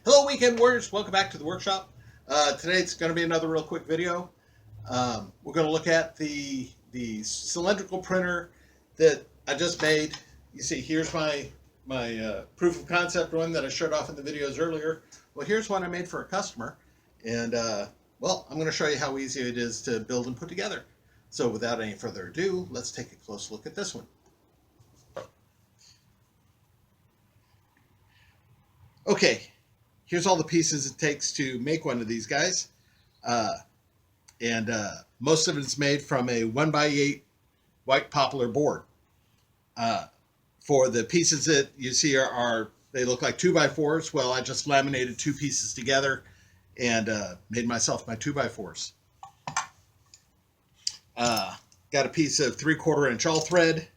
Hello, weekend warriors. Welcome back to the workshop. Today it's going to be another real quick video. We're going to look at the cylindrical printer that I just made. You see, here's my proof of concept one that I showed off in the videos earlier. Well, here's one I made for a customer, and well, I'm going to show you how easy it is to build and put together. So, without any further ado, let's take a close look at this one. Okay. Here's all the pieces it takes to make one of these guys. And most of it's made from a 1x8 white poplar board. For the pieces that you see they look like 2x4s. Well, I just laminated two pieces together and made myself my 2x4s. Got a piece of 3/4 inch all thread.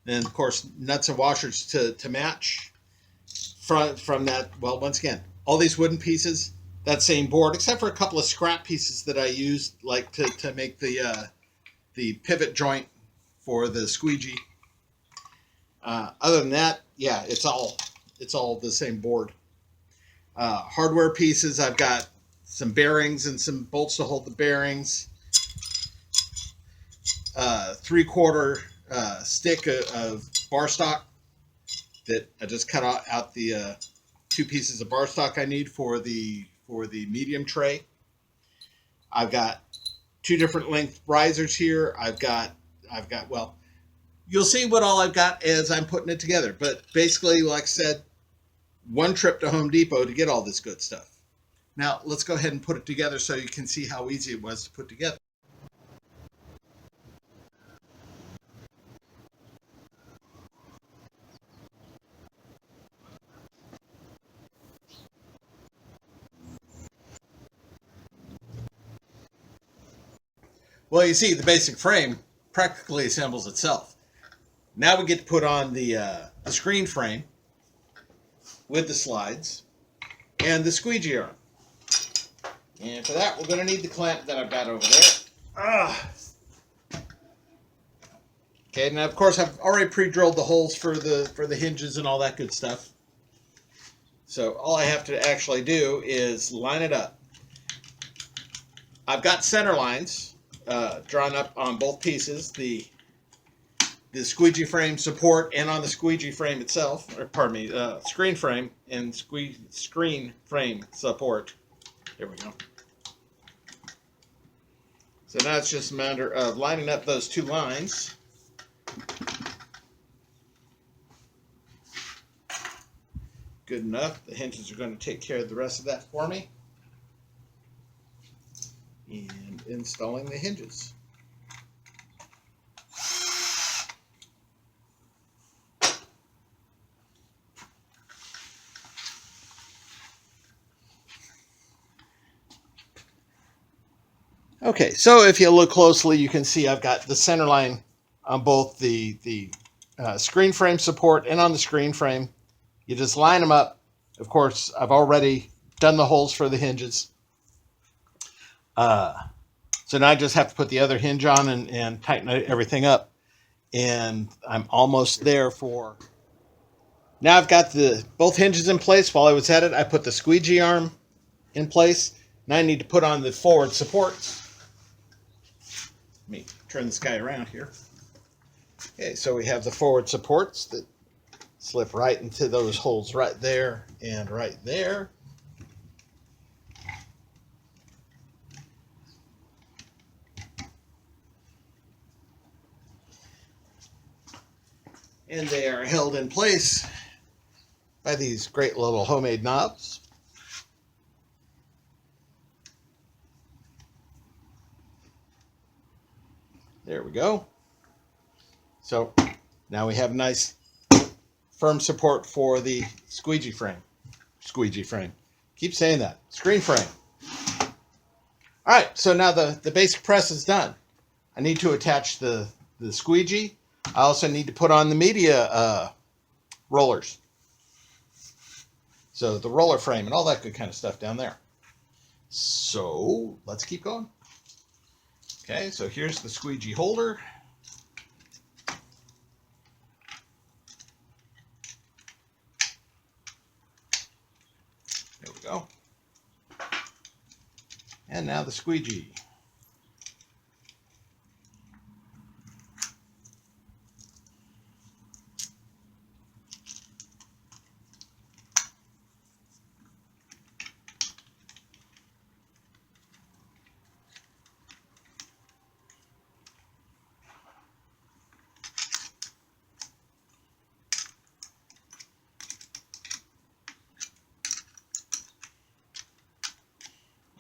And of course, nuts and washers to match. From that, well, once again, all these wooden pieces, that same board, except for a couple of scrap pieces that I used, like to make the pivot joint for the squeegee. Other than that, yeah, it's all the same board. Hardware pieces, I've got some bearings and some bolts to hold the bearings. 3/4 stick of bar stock that I just cut out the two pieces of bar stock I need for the medium tray. I've got two different length risers here. I've got well, you'll see what all I've got as I'm putting it together. But basically, like I said, one trip to Home Depot to get all this good stuff. Now let's go ahead and put it together so you can see how easy it was to put together. Well, you see, the basic frame practically assembles itself. Now we get to put on the screen frame with the slides and the squeegee arm. And for that, we're going to need the clamp that I've got over there. Okay, now of course I've already pre-drilled the holes for the hinges and all that good stuff. So all I have to actually do is line it up. I've got center lines drawn up on both pieces, the squeegee frame support and on the squeegee frame itself, or pardon me, screen frame and screen frame support. There we go. So now it's just a matter of lining up those two lines. Good enough. The hinges are going to take care of the rest of that for me. And installing the hinges. Okay, so if you look closely, you can see I've got the center line on both the screen frame support and on the screen frame. You just line them up. Of course, I've already done the holes for the hinges. So now I just have to put the other hinge on and tighten everything up. And I'm almost there for... Now I've got both hinges in place. While I was at it, I put the squeegee arm in place. Now I need to put on the forward supports. Let me turn this guy around here. Okay, so we have the forward supports that slip right into those holes right there and right there. And they are held in place by these great little homemade knobs. There we go. So now we have nice firm support for the squeegee frame. Keep saying that. Screen frame. All right, so now the basic press is done. I need to attach the squeegee. I also need to put on the media rollers. So the roller frame and all that good kind of stuff down there. So let's keep going. Okay, so here's the squeegee holder. There we go. And now the squeegee.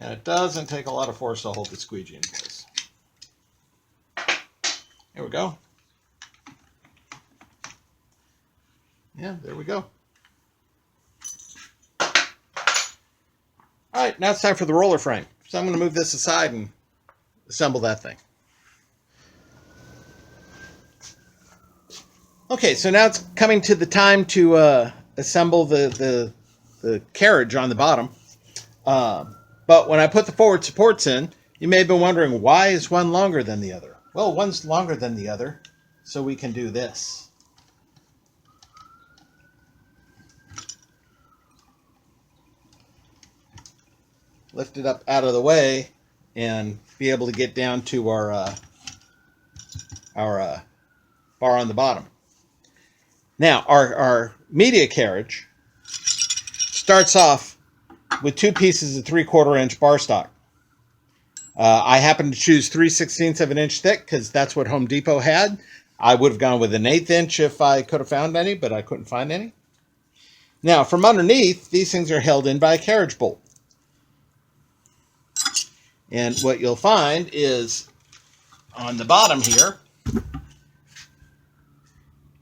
And it doesn't take a lot of force to hold the squeegee in place. Here we go. Yeah, there we go. All right, now it's time for the roller frame. So I'm going to move this aside and assemble that thing. Okay, so now it's coming to the time to assemble the carriage on the bottom. But when I put the forward supports in, you may have been wondering, why is one longer than the other? Well, one's longer than the other, so we can do this. Lift it up out of the way and be able to get down to our bar on the bottom. Now, our media carriage starts off with 2 pieces of 3/4 inch bar stock. I happen to choose 3/16 of an inch thick because that's what Home Depot had. I would have gone with an 1/8 inch if I could have found any, but I couldn't find any. Now, from underneath, these things are held in by a carriage bolt. And what you'll find is on the bottom here,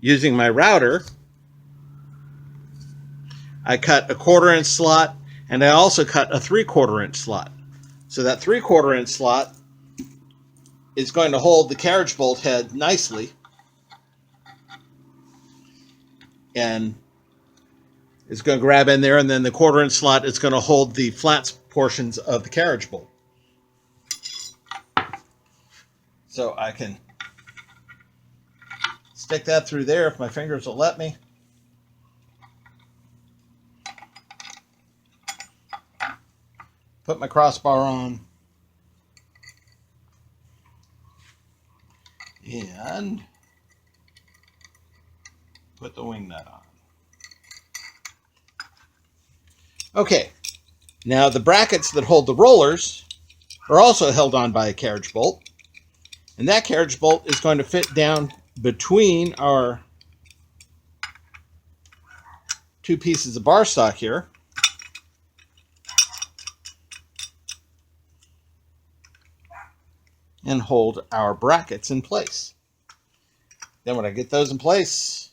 using my router, I cut a 1/4 inch slot, and I also cut a 3/4 inch slot. So that 3/4 inch slot is going to hold the carriage bolt head nicely, and it's going to grab in there, and then the 1/4 inch slot is going to hold the flat portions of the carriage bolt. So I can stick that through there if my fingers will let me. Put my crossbar on. And put the wing nut on. Okay, now the brackets that hold the rollers are also held on by a carriage bolt. And that carriage bolt is going to fit down between our 2 pieces of bar stock here. And hold our brackets in place. Then when I get those in place,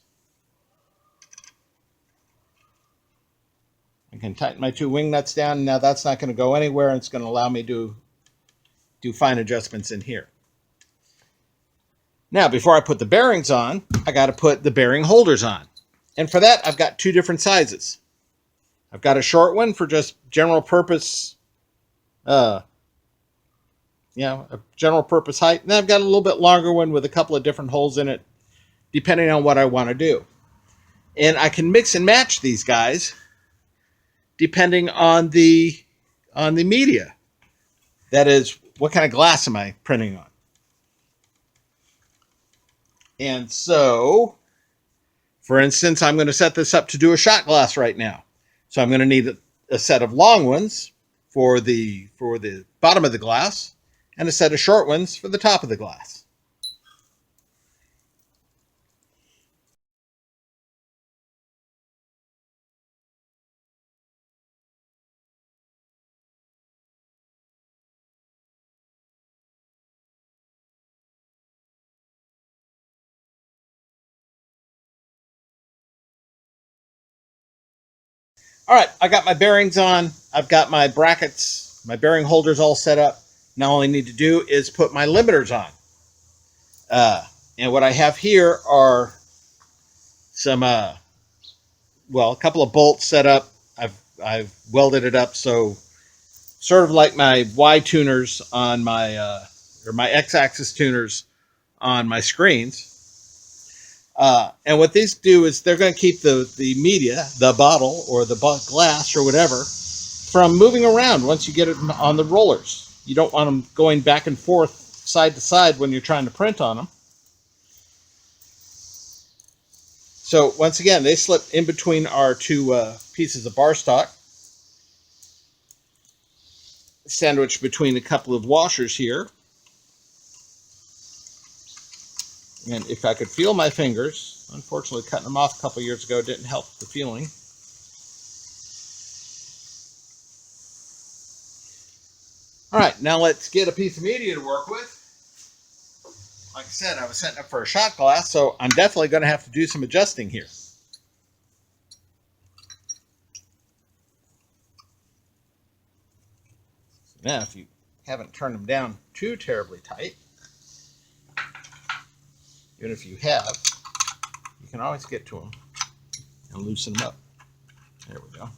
I can tighten my 2 wing nuts down. Now that's not going to go anywhere, and it's going to allow me to do fine adjustments in here. Now, before I put the bearings on, I got to put the bearing holders on. And for that, I've got 2 different sizes. I've got a short one for just general purpose, a general purpose height. And then I've got a little bit longer one with a couple of different holes in it, depending on what I want to do. And I can mix and match these guys depending on the media. That is, what kind of glass am I printing on? And so, for instance, I'm going to set this up to do a shot glass right now. So I'm going to need a set of long ones for the bottom of the glass and a set of short ones for the top of the glass. All right, I got my bearings on. I've got my brackets, my bearing holders all set up. Now all I need to do is put my limiters on. And what I have here are some, a couple of bolts set up. I've welded it up so sort of like my Y tuners on my, or my X-axis tuners on my screens. And what these do is they're going to keep the media, the bottle or the glass or whatever, from moving around once you get it on the rollers. You don't want them going back and forth side to side when you're trying to print on them. So once again, they slip in between our two pieces of bar stock, sandwiched between a couple of washers here. And if I could feel my fingers, unfortunately cutting them off a couple years ago didn't help the feeling. All right, now let's get a piece of media to work with. Like I said, I was setting up for a shot glass, so I'm definitely going to have to do some adjusting here. So now, if you haven't turned them down too terribly tight, even if you have, you can always get to them and loosen them up. There we go.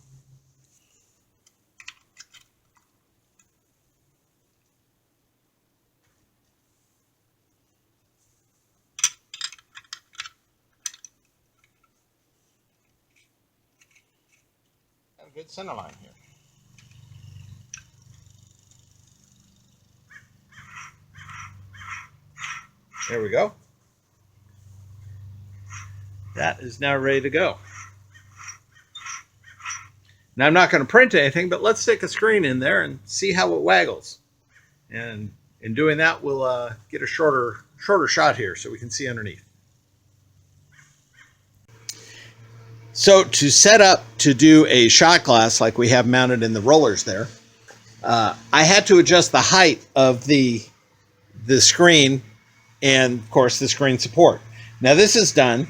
Got a good center line here. There we go. That is now ready to go. Now I'm not going to print anything, but let's stick a screen in there and see how it waggles. And in doing that, we'll get a shorter shot here so we can see underneath. So to set up to do a shot glass like we have mounted in the rollers there, I had to adjust the height of the screen and, of course, the screen support. Now this is done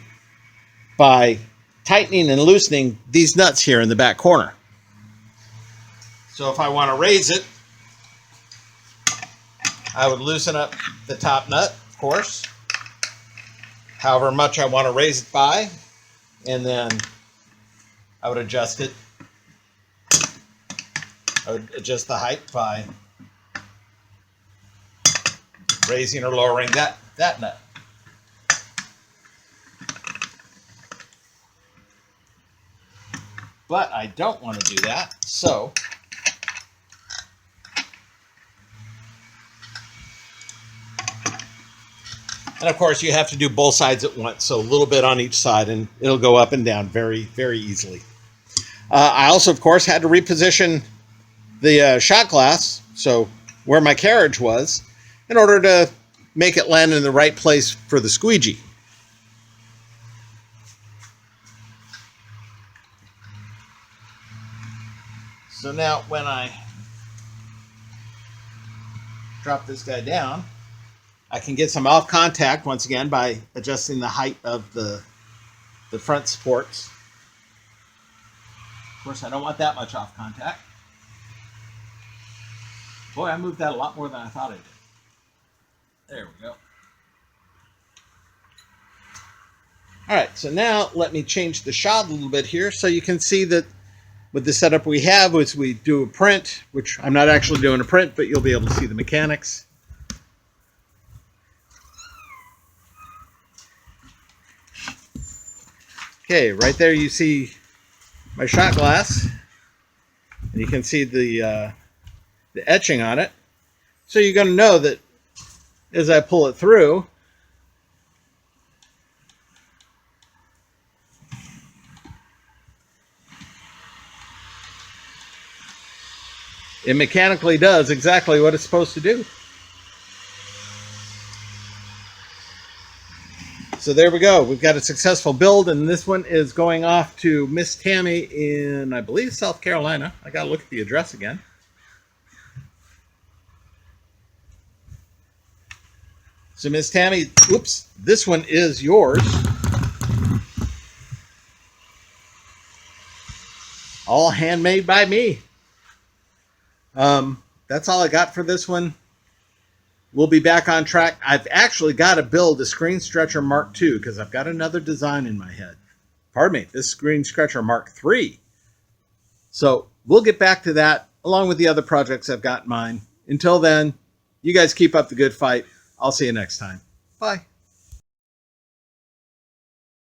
by tightening and loosening these nuts here in the back corner. So if I want to raise it, I would loosen up the top nut, of course, however much I want to raise it by, and then I would adjust it. I would adjust the height by raising or lowering that nut. But I don't want to do that, so and of course you have to do both sides at once, so a little bit on each side and it'll go up and down very, very easily. I also, of course, had to reposition the shot glass, so where my carriage was, in order to make it land in the right place for the squeegee. So now when I drop this guy down, I can get some off contact once again by adjusting the height of the front supports. Of course, I don't want that much off contact. Boy, I moved that a lot more than I thought I did. There we go. All right, so now let me change the shot a little bit here so you can see that with the setup we have, as we do a print, which I'm not actually doing a print, but you'll be able to see the mechanics. Okay, right there you see my shot glass, and you can see the etching on it. So you're going to know that as I pull it through, it mechanically does exactly what it's supposed to do. So there we go. We've got a successful build, and this one is going off to Miss Tammy in, I believe, South Carolina. I got to look at the address again. So Miss Tammy, whoops, this one is yours. All handmade by me. That's all I got for this one. We'll be back on track. I've actually got to build a screen stretcher Mark II because I've got another design in my head. Pardon me, this screen stretcher Mark III. So we'll get back to that along with the other projects I've got in mind. Until then, you guys keep up the good fight. I'll see you next time. Bye.